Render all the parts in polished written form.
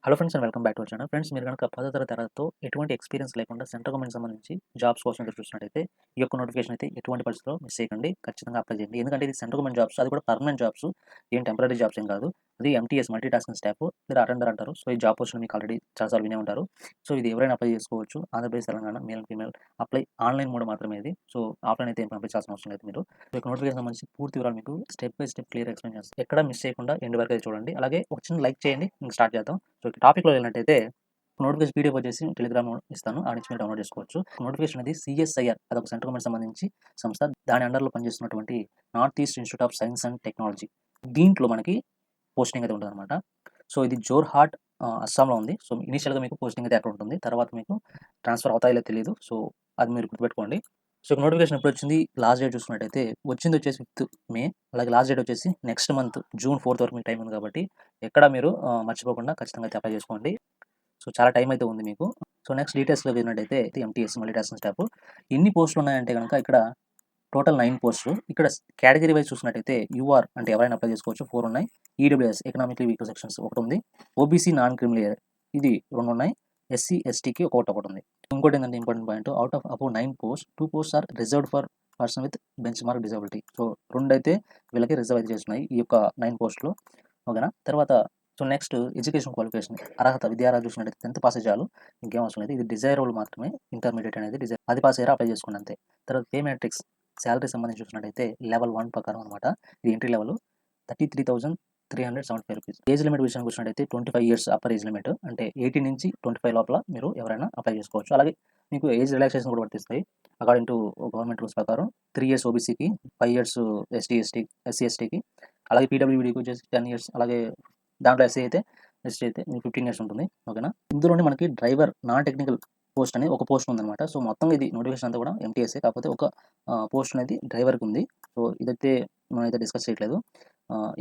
Hello friends and welcome back to our channel. Friends మీరు గనుక 10వ తరగతితో ఎటువంటి ఎక్స్‌పీరియన్స్ లేకుండా సెంట్రల్ గవర్నమెంట్‌కి సంబంధించి జాబ్స్ కోసం ఎదురు చూస్తున్నట్టయితే, ఈ యొక్క నోటిఫికేషన్ అయితే ఎటువంటి పరిస్థితిలో మిస్ చేయకండి. ఖచ్చితంగా అప్లై చేయండి. ఎందుకంటే ఇది సెంట్రల్ గవర్నమెంట్ జాబ్స్, అది కూడా పర్మనెంట్ జాబ్స్. ఏం టెంపరరీ జాబ్స్ ఏం కాదు. అది ఎంటీఎస్ మల్టీ టాస్కింగ్ స్టాఫ్. మీరు అటెండర్ అంటారు. సో ఈ జాబ్ పోస్ట్‌ని మీకు ఆల్రెడీ చాలా సార్లు వినే ఉంటారు. సో ఇది ఎవరైనా అప్లై చేసుకోవచ్చు. Andhra Pradesh, Telangana male and female apply online mode మాత్రమే ఇది. సో ఆఫ్‌లైన్ అయితే ఏం పంపించాల్సిన అవసరం లేదు మీరు. సో ఈ నోటిఫికేషన్ సంబంధించి పూర్తి వివరాలు మీకు స్టెప్ బై స్టెప్ క్లియర్‌గా ఎక్స్‌ప్లెయిన్ చేస్తాను. ఎక్కడ మిస్ చేయకుండా ఎండ్ వరకు అయితే చూడండి. అలాగే ఒక చిన్న లైక్ చేయండి. ఇంక స్టార్ట్ చేద్దాం. సో టాపిక్‌లో వెళ్ళినట్టయితే నోటిఫికేషన్ పీడిఎఫ్ వచ్చేసి టెలిగ్రామ్ ఇస్తాను. ఆడ నుంచి మీరు డౌన్లోడ్ చేసుకోవచ్చు. నోటిఫికేషన్ అనేది సీఎస్ఐఆర్, అదొక సెంట్రల్ గవర్నమెంట్ సంబంధించి సంస్థ. దాని అండర్‌లో పనిచేస్తున్నటువంటి north east institute of science and technology. దీంట్లో మనకి పోస్టింగ్ అయితే ఉంటదనమాట. సో ఇది జోర్హాట్ అస్సాంలో ఉంది. సో ఇనీషియల్‌గా మీకు పోస్టింగ్ అయితే అక్కడ ఉంటుంది. తర్వాత మీకు ట్రాన్స్‌ఫర్ అవుతాయో లేదో తెలీదు. సో అది మీరు గుర్తుపెట్టుకోండి. సో నోటిఫికేషన్ ఎప్పుడొచ్చింది? లాస్ట్ డేట్ చూసుకున్నట్టయితే వచ్చిందొచ్చేసి 5థ్ మే. అలాగే లాస్ట్ డేట్ వచ్చేసి నెక్స్ట్ మంత్ జూన్ 4థ్ వరకు మీకు టైం ఉంది కాబట్టి ఎక్కడ మీరు మర్చిపోకుండా ఖచ్చితంగా అయితే అప్లై చేసుకోండి. సో చాలా టైం అయితే ఉంది మీకు. సో నెక్స్ట్ డీటెయిల్స్‌లోకి వెళ్ళినట్టయితే ఎంటీఎస్ మల్టీ టాస్కింగ్ స్టాఫ్. ఎన్ని పోస్టులు ఉన్నాయంటే గనుక ఇక్కడ టోటల్ 9 పోస్టులు. ఇక్కడ కేటగిరీ వైస్ చూసినట్టయితే యూఆర్ అంటే ఎవరైనా అప్లై చేసుకోవచ్చు, 4 ఉన్నాయి. ఈడబ్ల్యూఎస్ ఎకనామికల్లీ వీకర్ సెక్షన్స్ ఒకటుంది. ఓబీసీ నాన్ క్రిమిలియర్ ఇది 2 ఉన్నాయి. ఎస్సీ, ఎస్టీకి ఒకటుంది. ఇంకోటేంటంటే important point, out of above 9 post 2 posts are reserved for person with benchmark disability. So 2 అయితే వీళ్ళకి రిజర్వ్ అయితే చేస్తున్నాయి ఈ యొక్క 9 పోస్టులు. ఓకేనా. తర్వాత సో నెక్స్ట్ ఎడ్యుకేషన్ క్వాలిఫికేషన్ అర్హత విద్యార్హత చూసినట్టయితే 10th పాస్ అయితే చాలు. ఇంకేం అవసరం లేదు. ఇది డిజైరబుల్ మాత్రమే. ఇంటర్మీడియట్ అనేది అది పాస్ అయ్యారా అప్లై చేసుకోండి అంతే. తర్వాత పే మ్యాట్రిక్స్ సాలరీ సంబంధించి చూసినట్టయితే లెవెల్ 1 ప్రకారం అనమాట. ఇది entry level 33,375 rupees. Age limit విషయానికి వచ్చినట్టయితే 25 ఇయర్స్ అప్పర్ ఏజ్ లిమిట్. అంటే 18 నుంచి 25 లోపల మీరు ఎవరైనా అప్లై చేసుకోవచ్చు. అలాగే మీకు ఏజ్ రిలాక్సేషన్ కూడా వర్తిస్తాయి. అకార్డింగ్ టు గవర్నమెంట్ రూల్స్ ప్రకారం 3 ఇయర్స్ ఓబీసీకి, 5 ఇయర్స్ ఎస్సీ ఎస్టీకి, అలాగే పీడబ్ల్యూడీకి వచ్చేసి 10 ఇయర్స్, అలాగే దాంట్లో ఎస్సీ అయితే మీకు 15 ఇయర్స్ ఉంటుంది. ఓకేనా. ఇందులోనే మనకి డ్రైవర్ నాన్ టెక్నికల్ పోస్ట్ అని ఒక పోస్ట్ ఉందన్నమాట. సో మొత్తం ఇది నోటిఫికేషన్ అంతా కూడా ఎంటీఎస్ఏ, కాకపోతే ఒక పోస్ట్ అనేది డ్రైవర్కి ఉంది. సో ఇదైతే మనమైతే డిస్కస్ చేయట్లేదు.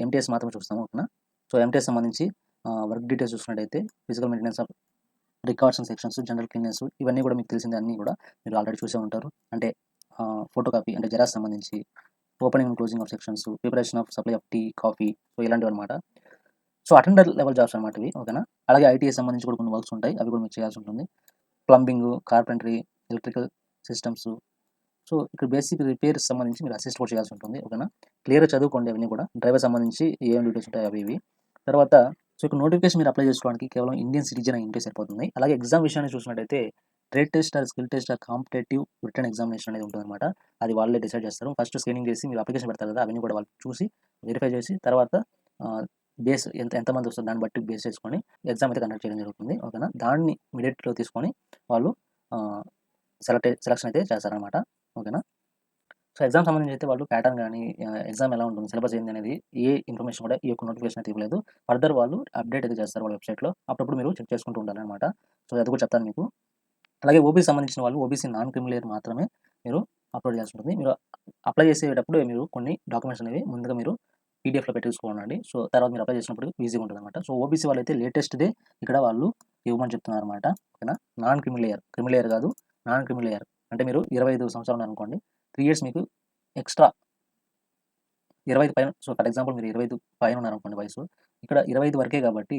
ఎంటీఎస్ మాత్రమే చూస్తాము. ఓకేనా. సో ఎంటీఎస్ సంబంధించి వర్క్ డీటెయిల్స్ చూసినట్టయితే physical maintenance of records and sections, general cleanse, ఇవన్నీ కూడా మీకు తెలిసిందే, అన్నీ కూడా మీరు ఆల్రెడీ చూసే ఉంటారు. అంటే ఫోటోకాపీ అంటే జెరాక్స్ సంబంధించి, opening and closing of sections, preparation of supply of tea, coffee, so ఇలాంటివి అనమాట. సో అటెండర్ లెవెల్ జాబ్స్ అనమాట ఇవి. ఓకేనా. అలాగే ఐటీఎస్ సంబంధించి కూడా కొన్ని వర్క్స్ ఉంటాయి. అవి కూడా మీరు చేయాల్సి ఉంటుంది. Plumbing, carpentry, electrical systems. So ఇక్కడ బేసిక్ రిపేర్స్ సంబంధించి మీరు అసిస్ట్ కూడా చేయాల్సి ఉంటుంది. ఓకేనా. క్లియర్‌గా చదువుకోండి అవన్నీ కూడా. డ్రైవర్ సంబంధించి ఏం డీటెయిల్స్ ఉంటాయి అవి ఇవి. తర్వాత సో ఇక్కడ నోటిఫికేషన్ మీరు అప్లై చేసుకోవడానికి కేవలం ఇండియన్ సిటిజన్ అయి ఉంటే సరిపోతుంది. అలాగే ఎగ్జామ్ విషయాన్ని చూసినట్టయితే trade test or skill test or competitive written examination అనేది ఉంటుందన్నమాట. అది వాళ్ళే డిసైడ్ చేస్తారు. ఫస్ట్ స్క్రీనింగ్ చేసి మీరు అప్లికేషన్ పెడతారు కదా, అవన్నీ కూడా వాళ్ళు చూసి వెరిఫై చేసి తర్వాత బేస్ ఎంతమంది వస్తుందో దాన్ని బట్టి బేస్ చేసుకొని ఎగ్జామ్ అయితే కండక్ట్ చేయడం జరుగుతుంది. ఓకేనా. దాన్ని మెరిట్లో తీసుకొని వాళ్ళు సెలక్షన్ అయితే చేస్తారనమాట. ఓకేనా. సో ఎగ్జామ్ సంబంధించి అయితే వాళ్ళు ప్యాటర్న్ గానీ, ఎగ్జామ్ ఎలా ఉంటుంది, సిలబస్ ఏంది అనేది ఏ ఇన్ఫర్మేషన్ కూడా ఈ యొక్క నోటిఫికేషన్ అయితే ఇవ్వలేదు. ఫర్దర్ వాళ్ళు అప్డేట్ అయితే చేస్తారు వాళ్ళ వెబ్‌సైట్‌లో. అప్పుడప్పుడు మీరు చెక్ చేసుకుంటూ ఉండాలనమాట. సో అది కూడా చెప్తాను మీకు. అలాగే ఓబీసీ సంబంధించిన వాళ్ళు ఓబీసీ నాన్ క్రిమిలేయర్ మాత్రమే మీరు అప్లోడ్ చేయాల్సి ఉంటుంది. మీరు అప్లై చేసేటప్పుడు మీరు కొన్ని డాక్యుమెంట్స్ అనేవి ముందుగా మీరు పీడీఎఫ్‌లో పెట్టేసుకోనండి. సో తర్వాత మీరు అప్లై చేసినప్పుడు ఈజీగా ఉంటుందన్నమాట. సో ఓబీసీ వాళ్ళైతే లేటెస్ట్‌దే ఇక్కడ వాళ్ళు ఇవ్వమని చెప్తున్నారన్నమాట. ఓకేనా. నాన్ క్రిమిలేయర్ కాదు, నాన్ క్రిమిలేయర్. అంటే మీరు 25 సంవత్సరాలు ఉన్నారనుకోండి, 3 ఇయర్స్ మీకు ఎక్స్‌ట్రా 25 పైన. సో ఫర్ ఎగ్జాంపుల్ మీరు 25 పైన ఉన్నారనుకోండి వయసు. ఇక్కడ 25 వరకే కాబట్టి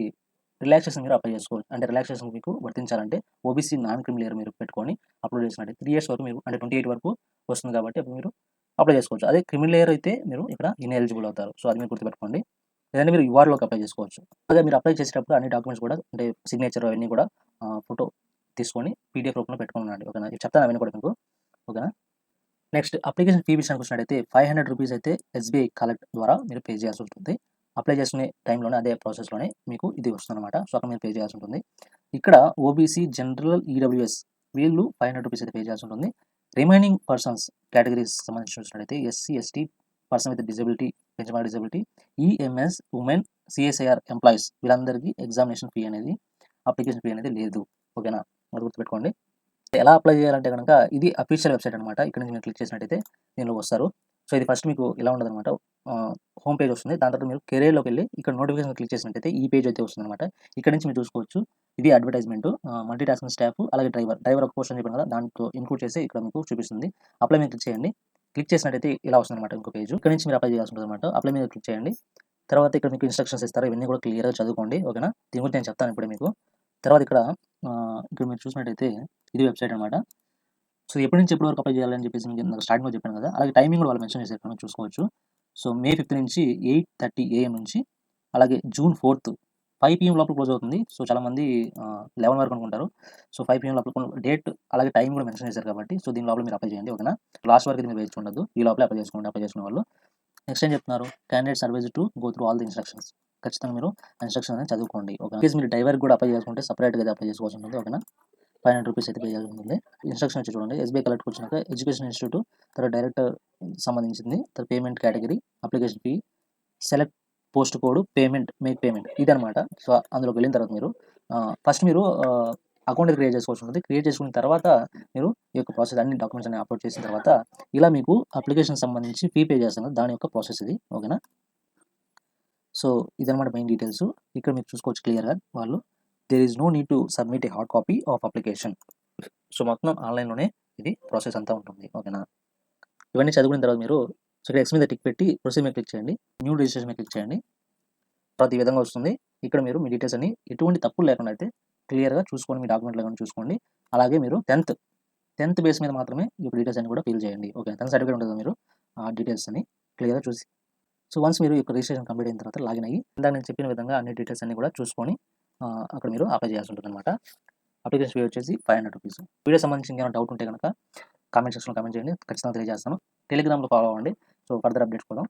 రిలాక్సేషన్ మీరు అప్లై చేసుకోవచ్చు. అంటే రిలాక్సేషన్ మీకు వర్తించాలంటే ఓబీసీ నాన్ క్రిమిలేయర్ మీరు పెట్టుకొని అప్లోడ్ చేసినట్టు 3 ఇయర్స్ వరకు మీరు అంటే 28 వరకు వస్తుంది కాబట్టి అప్పుడు మీరు అప్లై చేసుకోవచ్చు. అదే క్రిమిలేయర్ అయితే మీరు ఇక్కడ ఇన్ఎలిజిబుల్ అవుతారు. సో అది మీరు గుర్తుపెట్టుకోండి. లేదంటే మీరు యూఆర్‌లోకి అప్లై చేసుకోవచ్చు. అదే మీరు అప్లై చేసేటప్పుడు అన్ని డాక్యుమెంట్స్ కూడా అంటే సిగ్నేచర్ అవన్నీ కూడా ఫోటో తీసుకొని పీడీఎఫ్ రూపంలో పెట్టుకొని ఉండండి. ఓకేనా. చెప్తాను అవన్నీ కూడా మీకు. ఓకేనా. నెక్స్ట్ అప్లికేషన్ ఫీ విషయానికి వచ్చినట్టయితే 500 రూపీస్ అయితే ఎస్‌బీఐ కలెక్ట్ ద్వారా మీరు పే చేయాల్సి ఉంటుంది. అప్లై చేసుకునే టైంలోనే అదే ప్రాసెస్‌లోనే మీకు ఇది వస్తుందన్నమాట. సో అక్కడ మీరు పే చేయాల్సి ఉంటుంది. ఇక్కడ ఓబీసీ, జనరల్, ఈడబ్ల్యూఎస్ వీళ్ళు 500 రూపీస్ అయితే పే చేయాల్సి ఉంటుంది. రిమైనింగ్ పర్సన్స్ కేటగిరీస్ సంబంధించి చూసినట్టయితే SC, ST, person with disability, benchmark disability, EMS, women, CSIR employees వీళ్ళందరికీ ఎగ్జామినేషన్ ఫీ అనేది, అప్లికేషన్ ఫీ అనేది లేదు. ఓకేనా. అది గుర్తుపెట్టుకోండి. ఎలా అప్లై చేయాలంటే గనక ఇది అఫీషియల్ వెబ్‌సైట్ అనమాట. ఇక్కడ నుంచి మీరు క్లిక్ చేసినట్టయితే దీనిలోకి వస్తారు. సో ఇది ఫస్ట్ మీకు ఇలా ఉండదనమాట. హోమ్ పేజ్ వస్తుంది. దాని తర్వాత మీరు కెరియర్‌లోకి వెళ్లి ఇక్కడ నోటిఫికేషన్ క్లిక్ చేసినట్టయితే ఈ పేజ్ అయితే వస్తుందనమాట. ఇక్కడ నుంచి మీరు చూసుకోవచ్చు. ఇది అడ్వర్టైజ్‌మెంట్, మల్టీ టాస్కింగ్ స్టాఫ్, అలాగే డ్రైవర్ ఒక పోస్ట్ అని చెప్పాను కదా, దాంట్లో ఇన్క్లూడ్ చేసి ఇక్కడ మీకు చూపిస్తుంది. అప్లై మీద క్లిక్ చేయండి. క్లిక్ చేసినట్టయితే ఇలా వస్తుందనమాట ఇంకో పేజ్. ఇక్కడ నుంచి మీరు అప్లై చేయాల్సి ఉంటుందన్నమాట. అప్లై మీద క్లిక్ చేయండి. తర్వాత ఇక్కడ మీకు ఇన్‌స్ట్రక్షన్స్ ఇస్తారు. ఇవన్నీ కూడా క్లియర్‌గా చదువుకోండి. ఓకేనా? దీని గురించి నేను చెప్తాను ఇప్పుడే మీకు. తర్వాత ఇక్కడ మీరు చూసినట్టయితే ఇది వెబ్‌సైట్ అనమాట. సో, ఎప్పటి నుంచి ఎప్పటి వరకు అప్లై చేయాలని చెప్పేసి మీకు ఇందాక స్టార్టింగ్‌లో చెప్పాను కదా! అలాగే టైమింగ్ కూడా వాళ్ళు మెన్షన్ చేశారు. ఇక్కడ మీరు చూసుకోవచ్చు. సో, మే 5 నుంచి 8:30 ఏఎం నుంచి అలాగే జూన్ 4 5 పీఎం లోపల క్లోజ్ అవుతుంది. సో, చాలామంది 11 వరకు అనుకుంటారు. సో, 5 పీఎం లోపల డేట్ అలాగే టైం కూడా మెన్షన్ చేశారు కాబట్టి సో, దీని లోపల మీరు అప్లై చేయండి. ఓకేనా? లాస్ట్ వరకు ఇది మీరు వేచి ఉండొద్దు. ఈ లోపలే అప్లై చేసుకోండి. అప్లై చేసుకునే వాళ్ళు. నెక్స్ట్ ఏం చెప్తున్నారు? Candidates are advised to go through all the instructions. ఖచ్చితంగా మీరు ఇన్‌స్ట్రక్షన్స్ అనేది చదువుకోండి. ఓకేనా? ఇన్‌కేస్ మీరు డ్రైవర్‌కి కూడా అప్లై చేసుకుంటే సెపరేట్‌గా అప్లై చేసుకోవాల్సి ఉంటుంది. ఓకేనా? రూ. 500 అయితే పే చేయాల్సి ఉంటుంది. ఇన్‌స్ట్రక్షన్ వచ్చి చూడండి. ఎస్‌బీఐ కలెక్ట్‌కి వచ్చినాక ఎడ్యుకేషన్ ఇన్‌స్టిట్యూట్ తర్వాత డైరెక్ట్ సంబంధించింది. తర్వాత payment category, application fee, select post code, payment, make payment ఇదనమాట. సో, అందులోకి వెళ్ళిన తర్వాత మీరు ఫస్ట్ మీరు అకౌంట్ క్రియేట్ చేసుకోవాల్సి ఉంటుంది. క్రియేట్ చేసుకున్న తర్వాత మీరు ఈ యొక్క ప్రాసెస్ అన్ని డాక్యుమెంట్స్ అన్ని అప్లోడ్ చేసిన తర్వాత ఇలా మీకు అప్లికేషన్ సంబంధించి ఫీ పే చేస్తాను. దాని యొక్క ప్రాసెస్ ఇది. ఓకేనా? సో, ఇదనమాట మెయిన్ డీటెయిల్స్. ఇక్కడ మీరు చూసుకోవచ్చు క్లియర్‌గా వాళ్ళు there is no need to submit a hard copy of application. So, మొత్తం ఆన్‌లైన్‌లోనే ఇది ప్రాసెస్ అంతా ఉంటుంది. ఓకేనా? ఇవన్నీ చదువుకున్న తర్వాత మీరు సో, ఇక్కడ ఎక్స్ మీద టిక్ పెట్టి ప్రొసీడ్ మీద క్లిక్ చేయండి. న్యూ రిజిస్ట్రేషన్ మీద క్లిక్ చేయండి. తర్వాత ఈ విధంగా వస్తుంది. ఇక్కడ మీరు మీ డీటెయిల్స్ అన్ని ఎటువంటి తప్పులు లేకుండా అయితే క్లియర్‌గా చూసుకోండి. మీ డాక్యుమెంట్‌లో గాని చూసుకోండి. అలాగే మీరు 10థ్ బేస్ మీద మాత్రమే ఈ యొక్క డీటెయిల్స్ అన్ని కూడా ఫిల్ చేయండి. ఓకే. 10థ్ సర్టిఫికేట్ ఉంటుంది కదా! మీరు ఆ డీటెయిల్స్ అన్ని క్లియర్‌గా చూసి సో, వన్స్ మీరు ఈ యొక్క రిజిస్ట్రేషన్ కంప్లీట్ అయిన తర్వాత లాగిన్ అయ్యి ఇందాక నేను చెప్పిన విధంగా అన్ని డీటెయిల్స్ అన్ని కూడా చూసుకొని అక్కడ మీరు అప్లై చేయాల్సి ఉంటుందన్నమాట. అప్లికేషన్ ఫీ వచ్చేసి రూ. 500. వీడియో సంబంధించి ఇంకేమైనా డౌట్ ఉంటే గనక కామెంట్ సెక్షన్‌లో కామెంట్ చేయండి. ఖచ్చితంగా తెలియజేస్తాను. టెలిగ్రామ్‌లో ఫాలో అవ్వండి. సో, ఫర్దర్ అప్డేట్స్ కోసం